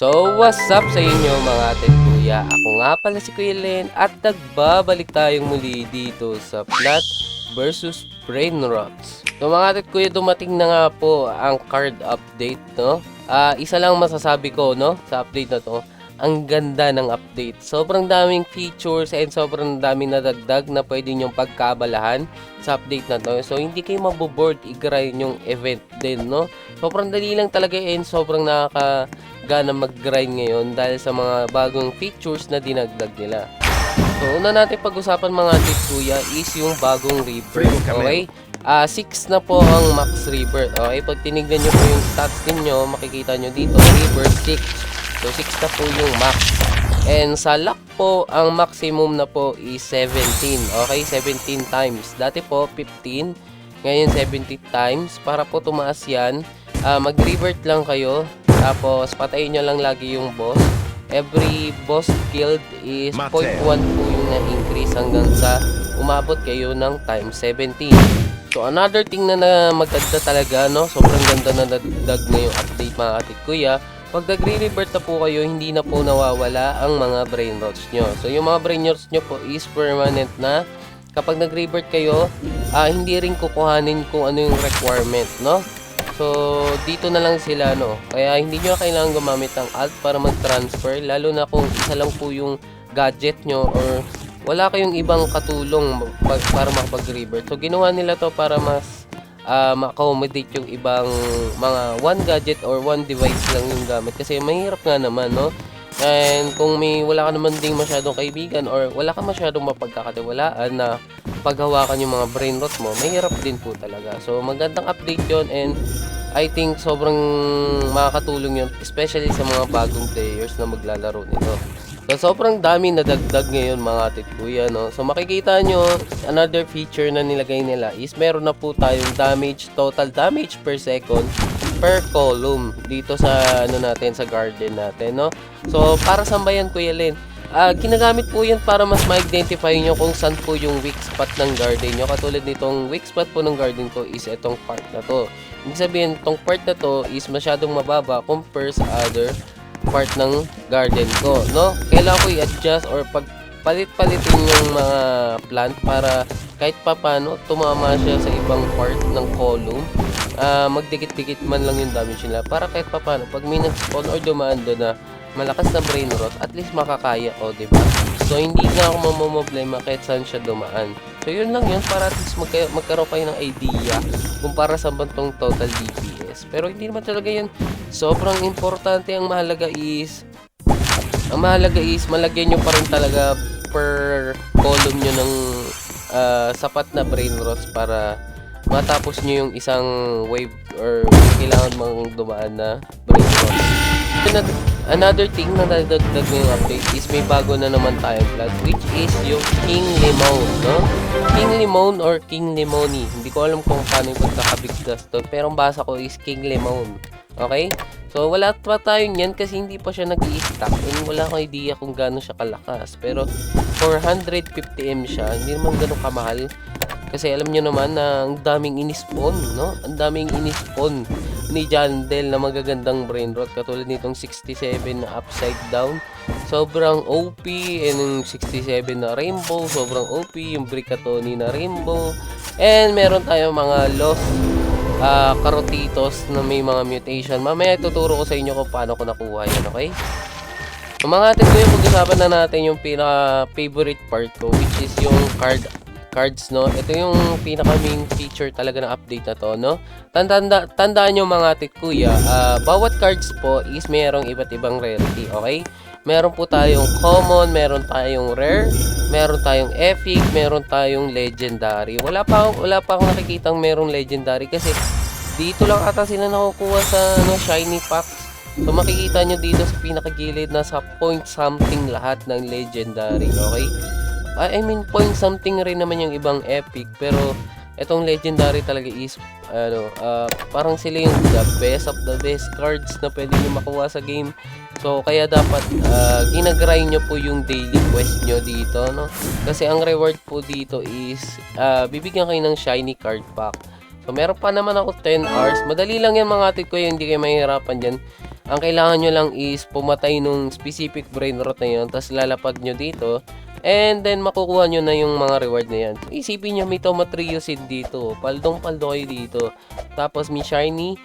So, what's up sa inyo mga ate at kuya? Ako nga pala si Kuya Len at nagbabalik tayong muli dito sa Plat versus Brain Rots. So mga ate at kuya, dumating na nga po ang card update, no? Isa lang masasabi ko, no, sa update na to. Ang ganda ng update. Sobrang daming features and sobrang daming nadagdag na pwede nyong pagkabalahan sa update na to. So, hindi kayo maboboard i-grind yung event din, no? Sobrang dali lang talaga and sobrang nakakagana mag-grind ngayon dahil sa mga bagong features na dinagdag nila. So, una natin pag-usapan mga tip kuya is yung bagong rebirth, okay? 6 na po ang max rebirth, okay? Pag tinignan nyo po yung stats ninyo, makikita nyo dito, rebirth 6. So, 6 na po yung max. And sa luck po, ang maximum na po is 17. Okay, 17 times. Dati po, 15. Ngayon, 70 times. Para po tumaas yan, mag-revert lang kayo. Tapos, patayin nyo lang lagi yung boss. Every boss killed is 0.1 po yung na-increase hanggang sa umabot kayo ng times 17. So, another thing na maganda talaga, no? Sobrang ganda na nagdag na yung update mga atit kuya. Pag nagre-revert na po kayo, hindi na po nawawala ang mga brain rots nyo. So, yung mga brain rots nyo po is permanent na. Kapag nag-revert kayo, hindi rin kukuhanin kung ano yung requirement, no? So, dito na lang sila, no? Kaya hindi nyo kailangan gumamit ng alt para mag-transfer, lalo na kung isa lang po yung gadget nyo or wala kayong ibang katulong para makapag-revert. So, ginawa nila to para mas ma-accommodate yung ibang mga one gadget or one device lang yung gamit kasi mahirap nga naman, no? And kung wala ka naman ding masyadong kaibigan or wala ka masyadong mapagkakatiwalaan na paghawakan yung mga brain rot mo, mahirap din po talaga. So magandang update yon and I think sobrang makakatulong yun, especially sa mga bagong players na maglalaro nito. So, sobrang dami na dagdag ngayon mga atit kuya, no? So, makikita nyo, another feature na nilagay nila is meron na po tayong total damage per second per column dito sa, natin, sa garden natin, no? So, para saan ba yan, Kuya Len? Ginagamit po yan para mas ma-identify nyo kung saan po yung weak spot ng garden nyo. Katulad nitong weak spot po ng garden ko is itong part na to. Ibig sabihin, itong part na to is masyadong mababa compare sa other part ng garden ko, no? Kailangan ko i-adjust or palit-palitin yung mga plant para kahit papano tumama siya sa ibang part ng column. Magdikit-dikit man lang yung damage nila para kahit papano pag may nag-spawn or dumaan doon na malakas na brain rot, at least makakaya ko, diba? So, hindi na ako mamamblema kahit saan siya dumaan. So, yun lang yun para at least magkaroon kayo ng idea kung para sa bantong total DPS. Pero hindi naman talaga yun sobrang importante. Ang mahalaga is malagyan nyo pa rin talaga per column nyo ng sapat na brain rots para matapos nyo yung isang wave or kailangan mong dumaan na brain rots. Another thing na nadagdag ng update is may bago na naman tayong flag, which is yung King Limon, no? King Limon or King Limoni. Hindi ko alam kung paano yung pagkakabigdas to, pero ang basa ko is King Limon. Okay? So, wala pa tayo niyan kasi hindi pa siya nag-i-stack and wala akong idea kung gaano siya kalakas. Pero, 450M siya. Hindi naman ganun kamahal. Kasi alam nyo naman na ang daming inispawn, no? Ang daming inispawn ni Jandel na magagandang brain rot. Katulad nitong 67 na upside down. Sobrang OP. And yung 67 na rainbow. Sobrang OP. Yung Bricatoni na rainbow. And meron tayong mga lost Carotitos na may mga mutation. Mamaya tuturo ko sa inyo kung paano ko nakuha yan, okay? So, mga atin ko yung pag-usapan na natin yung pinaka-favorite part ko, which is yung cards, no? Ito yung pinaka-main feature talaga ng update na to, no? Tandaan nyo mga atit kuya, bawat cards po is mayroong iba't ibang rarity, okay? Meron po tayong common, meron tayong rare, meron tayong epic, meron tayong legendary. Wala pa akong nakikitang merong legendary kasi dito lang ata sila nakukuha sa shiny packs. So makikita nyo dito sa pinakagilid na sa point something lahat ng legendary, okay? I mean point something rin naman yung ibang epic, pero etong legendary talaga is parang sila yung the best of the best cards na pwede nyo makuha sa game. So kaya dapat ginagrind nyo po yung daily quest nyo dito, no? Kasi ang reward po dito is bibigyan kayo ng shiny card pack. So meron pa naman ako 10 hours. Madali lang yan mga atit ko, hindi kayo mahihirapan dyan. Ang kailangan nyo lang is pumatay nung specific brain rot na yun, tapos lalapag nyo dito, and then makukuha nyo na yung mga reward na yan. So, isipin nyo, may Tomatillo seed dito, paldong-paldo kayo dito, tapos may shiny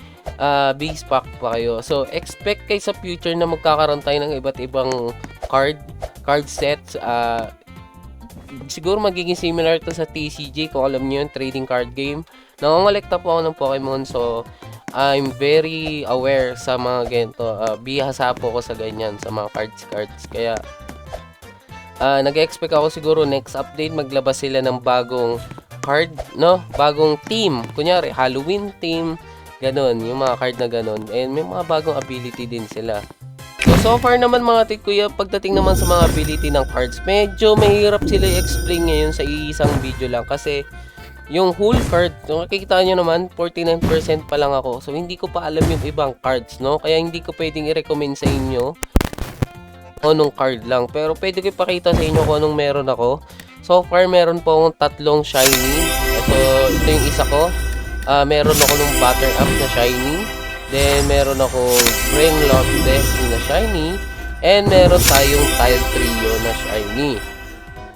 base pack pa kayo. So, expect kayo sa future na magkakaroon tayo ng iba't ibang card sets. Siguro magiging similar to sa TCG, kung alam nyo yun, trading card game. Nangongolekta po ako ng Pokemon, so I'm very aware sa mga ganito. Bihasa po ako sa ganyan, sa mga cards. Kaya, nag-expect ako siguro next update, maglabas sila ng bagong card, no? Bagong team. Kunyari, Halloween team, ganun. Yung mga card na ganun. And may mga bagong ability din sila. So far naman mga tikuya, pagdating naman sa mga ability ng cards, medyo mahirap sila i-explain ngayon sa isang video lang. Kasi, yung whole card, kung makikita nyo naman, 49% pa lang ako. So, hindi ko pa alam yung ibang cards, no? Kaya hindi ko pwedeng i-recommend sa inyo anong card lang. Pero pwede ko ipakita sa inyo kung anong meron ako. So far, meron po akong 3 shiny. Ito yung isa ko. Meron ako nung Butter Up na shiny. Then, meron akong Brainrot Blessing na shiny. And meron tayong Tile Trio na shiny.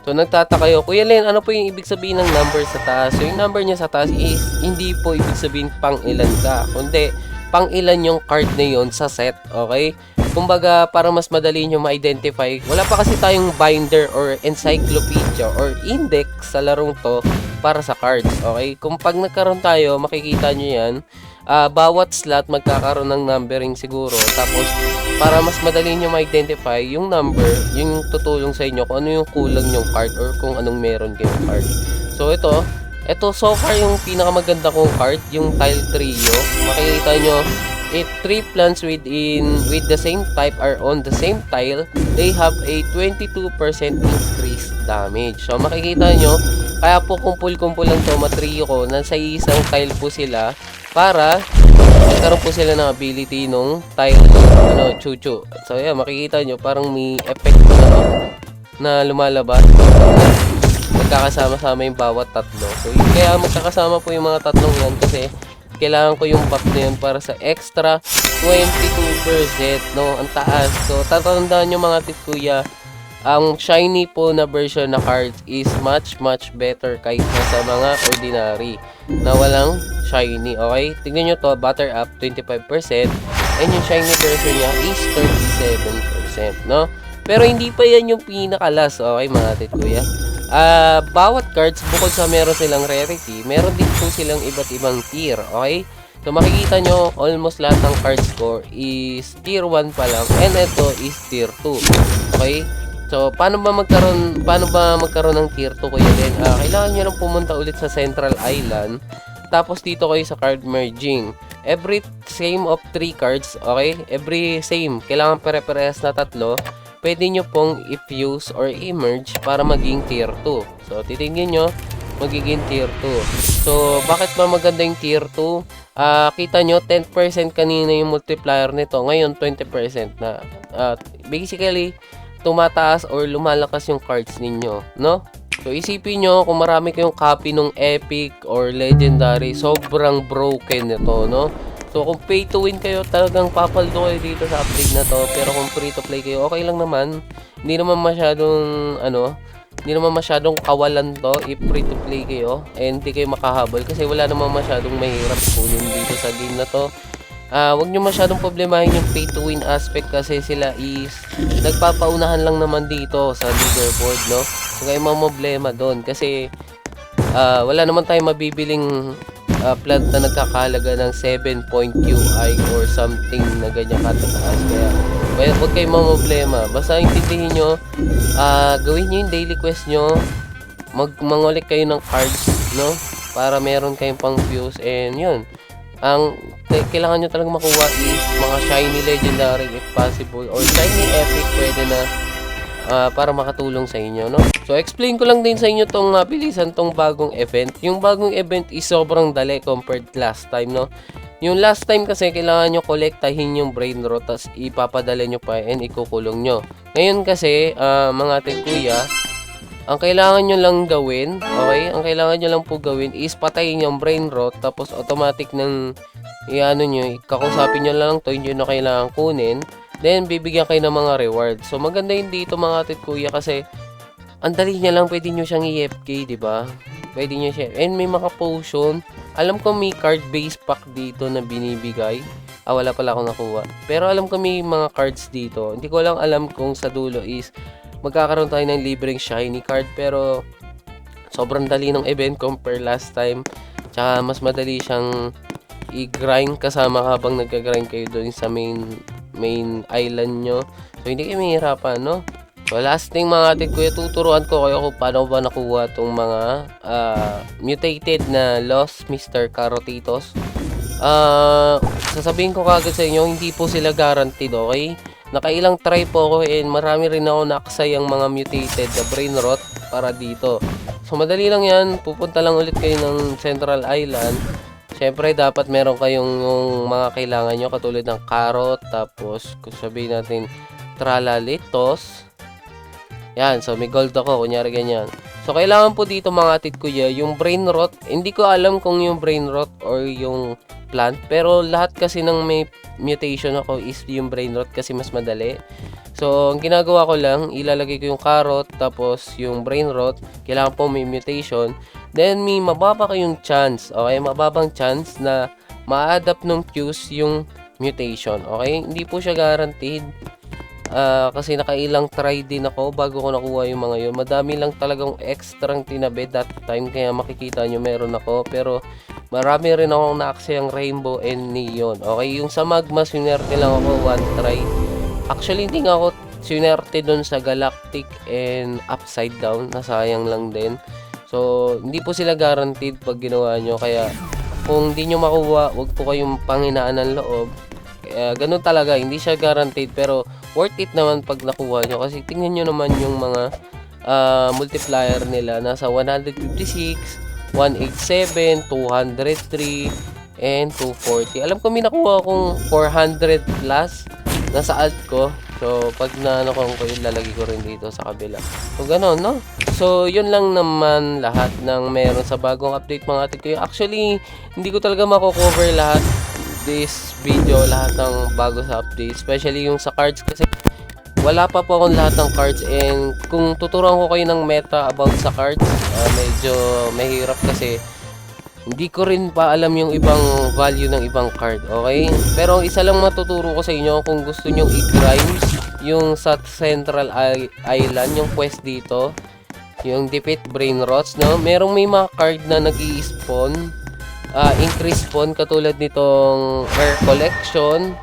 So, nagtataka kayo, Kuya Len, ano po yung ibig sabihin ng number sa taas? So, yung number niya sa taas is hindi po ibig sabihin pang ilan ka, kundi pang ilan yung card na yon sa set, okay? Kumbaga, para mas madali nyo ma-identify, wala pa kasi tayong binder or encyclopedia or index sa larong to para sa cards, okay? Kung pag nagkaroon tayo, makikita nyo yan, bawat slot magkakaroon ng numbering siguro. Tapos, para mas madali nyo ma-identify yung number, yung tutulong sa inyo kung ano yung kulang yung card or kung anong meron kayong card. So, ito so far yung pinakamaganda kong card, yung Tile Trio. Makikita nyo, if 3 plants with the same type are on the same tile, they have a 22% increased damage. So, makikita nyo, kaya po kumpul-kumpul ang Tomatillo ko, nasa isang tile po sila, para magkaroon po sila ng ability nung tile, Chuchu. So, yeah, makikita nyo, parang may effect na lumalabas. Magkakasama-sama yung bawat tatlo. So, kaya magkakasama po yung mga tatlong yan kasi kailangan ko yung buff na yun para sa extra 22%, no? Ang taas. So, tatandaan nyo mga tikuya, ang shiny po na version na cards is much better kaysa sa mga ordinary na walang shiny, okay? Tingnan nyo to, Butter Up 25% and yung shiny version niya is 37%, no? Pero hindi pa yan yung pinakalas, okay mga tikuya? Bawat cards, bukod sa meron silang rarity, meron din po silang iba't ibang tier, okay? So, makikita nyo, almost lahat ng card score is tier 1 pa lang, and ito is tier 2, okay? So, paano ba magkaroon ng tier 2 kuya din? Kailangan nyo lang pumunta ulit sa Central Island, tapos dito kayo sa card merging. Every same of 3 cards, okay? Every same, kailangan pare-parehas na 3, pwede nyo pong i-fuse or i-merge para maging tier 2. So, titingnan nyo, magiging tier 2. So, bakit ba maganda yung tier 2? Kita nyo, 10% kanina yung multiplier nito. Ngayon, 20% na. Basically, tumataas or lumalakas yung cards ninyo, no? So, isipin nyo, kung marami kayong copy ng epic or legendary, sobrang broken nito, no? So, kung pay to win kayo, talagang papaldo kayo dito sa update na to. Pero kung free to play kayo, okay lang naman. Hindi naman masyadong kawalan to if free to play kayo. And hindi kayo makahabol kasi wala naman masyadong mahirap kunin dito sa game na to. Huwag nyo masyadong problemahin yung pay to win aspect kasi sila is nagpapaunahan lang naman dito sa leaderboard, no? So, kayo problema doon kasi wala naman tayong mabibiling plant na nagkakahalaga ng 7 point QI or something na ganyan katataas. Kaya huwag kayong problema. Basta intindihin nyo, gawin nyo yung daily quest nyo, mangulik kayo ng cards, no? Para meron kayong pang views and yun. Ang kailangan nyo talagang makuha is mga shiny legendary if possible or shiny epic pwede na para makatulong sa inyo, no? So, explain ko lang din sa inyo tong bilisan tong bagong event. Yung bagong event is sobrang dali compared last time, no? Yung last time kasi kailangan nyo kolektahin yung brain rot tas ipapadala nyo pa and ikukulong nyo. Ngayon kasi, mga tekuya, Ang kailangan nyo lang gawin, okay? Ang kailangan nyo lang po gawin is patayin yung brain rot, tapos automatic ng iano nyo, kakusapin nyo lang to, hindi nyo na kailangan kunin. Then, bibigyan kayo ng mga rewards. So, maganda yun dito mga ate at kuya kasi ang dali niya lang, pwede nyo siyang i-FK, di ba? Pwede nyo siya. And may mga potion. Alam ko may card-based pack dito na binibigay. Wala pala akong nakuha. Pero alam ko may mga cards dito. Hindi ko lang alam kung sa dulo is magkakaroon tayo ng libreng shiny card. Pero sobrang dali ng event compare last time. Tsaka mas madali siyang i-grind kasama habang nag-grind kayo doon sa main island nyo. So hindi kayo mahirapan, no? So last thing mga ate kuya, tuturuan ko kayo kung paano ba nakuha itong mga mutated na Lost Mr. Carotitos. Sasabihin ko kagad sa inyo, hindi po sila guaranteed, okay? Nakailang try po ako and marami rin ako naksay ang mga mutated na brain rot para dito. So madali lang yan, pupunta lang ulit kayo ng Central Island. Siyempre dapat meron kayong yung mga kailangan nyo katulad ng carrot, tapos kung sabihin natin tralalitos. Yan, so may gold ako, kunyari ganyan. So kailangan po dito mga atit kuya, yung brain rot, hindi ko alam kung yung brain rot or yung plant, pero lahat kasi ng may mutation ako is yung brain rot kasi mas madali. So ang ginagawa ko lang, ilalagay ko yung carrot, tapos yung brain rot, kailangan po may mutation. Then may mababa kayong chance, okay, mababang chance na ma-adapt ng fuse yung mutation, okay? Hindi po siya guaranteed. Kasi nakailang try din ako bago ko nakuha yung mga yun. Madami lang talagang extrang tinabi that time, kaya makikita nyo meron ako. Pero marami rin akong naaksayang rainbow and neon. Okay, yung sa magma, sinerte lang ako one try. Actually, hindi nga ako sinerte dun sa galactic and upside down. Nasayang lang din. So, hindi po sila guaranteed pag ginawa nyo. Kaya, kung hindi nyo makuha, wag po kayong panghinaan ng loob. Ganun talaga, hindi siya guaranteed, pero worth it naman pag nakuha nyo. Kasi tingnan nyo naman yung mga multiplier nila. Nasa 156, 187, 203, and 240. Alam ko may nakuha akong 400 plus nasa alt ko. So, pag naano ko yung lalagay ko rin dito sa kabila. So, ganun, no? So, yun lang naman lahat ng meron sa bagong update mga atik ko. Actually, hindi ko talaga mako-cover lahat this video, lahat ng bago sa update. Especially yung sa cards kasi wala pa po akong lahat ng cards. And kung tuturuan ko kayo ng meta about sa cards, medyo mahirap kasi hindi ko rin pa alam yung ibang value ng ibang card, okay? Pero isa lang matuturo ko sa inyo kung gusto nyong i-grind yung sa Central Island, yung quest dito, yung defeat brain rots, no? Merong may mga card na nag-i-spawn, increase spawn katulad nitong Rare Collection,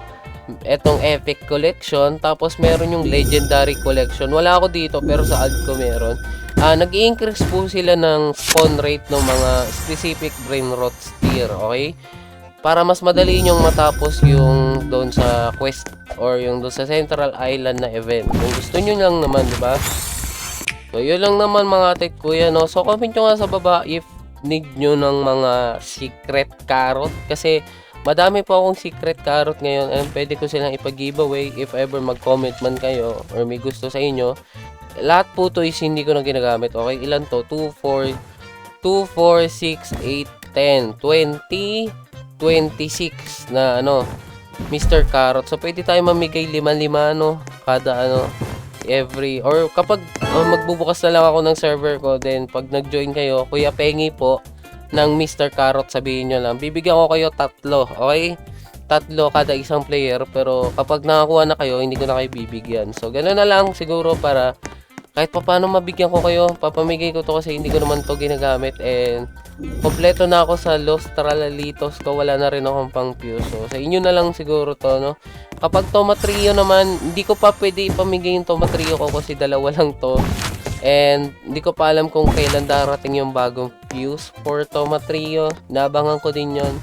etong Epic Collection, tapos meron yung Legendary Collection. Wala ako dito pero sa alt ko meron. Nag-i-increase po sila ng spawn rate ng mga specific brain rot tier, okay? Para mas madali nyong matapos yung doon sa quest or yung doon sa Central Island na event. Kung gusto nyo lang naman, di ba? So, yun lang naman mga tek kuya, no? So, comment nyo nga sa baba if need nyo ng mga secret carrot. Kasi, madami po akong secret carrot ngayon and pwede ko silang ipag-giveaway if ever mag-comment man kayo or may gusto sa inyo. Lahat po to is hindi ko na ginagamit. Okay, ilan to? 2, 4, 6, 8, 10, 20, 26 na ano, Mr. Carrot. So, pwede tayo mamigay 5-5, no? Kada ano, every, or kapag magbubukas na lang ako ng server ko, then pag nag-join kayo, Kuya Pengi po, ng Mr. Carrot, sabihin nyo lang. Bibigyan ko kayo 3, okay? 3 kada isang player, pero kapag nakakuha na kayo, hindi ko na kayo bibigyan. So, gano'n na lang siguro para kahit pa paano mabigyan ko kayo, papamigay ko to kasi hindi ko naman to ginagamit and kompleto na ako sa Lost Tralalitos ko, wala na rin akong pang fuse. So, sa inyo na lang siguro to, no? Kapag Tomatrio naman, hindi ko pa pwede ipamigay yung Tomatrio ko kasi dalawa lang to. And hindi ko pa alam kung kailan darating yung bagong fuse for Tomatrio. Nabangan ko din yon.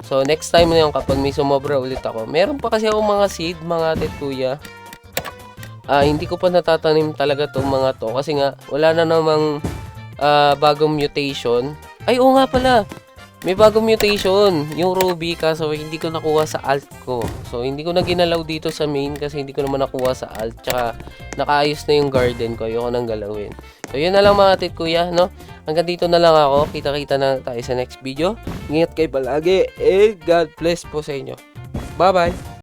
So, next time na yun kapag may sumobra ulit ako. Meron pa kasi akong mga seed, mga tet kuya. Hindi ko pa natatanim talaga tong mga to kasi nga wala na namang bagong mutation. Ay, oo nga pala. may bagong mutation, yung Ruby, kaso hindi ko nakuha sa alt ko. So, hindi ko na ginalaw dito sa main kasi hindi ko naman nakuha sa alt. Tsaka, nakaayos na yung garden ko. Ayoko nang galawin. So, yun na lang mga kuya, no? Hanggang dito na lang ako. Kita-kita na tayo sa next video. Ingat kayo palagi. God bless po sa inyo. Bye-bye!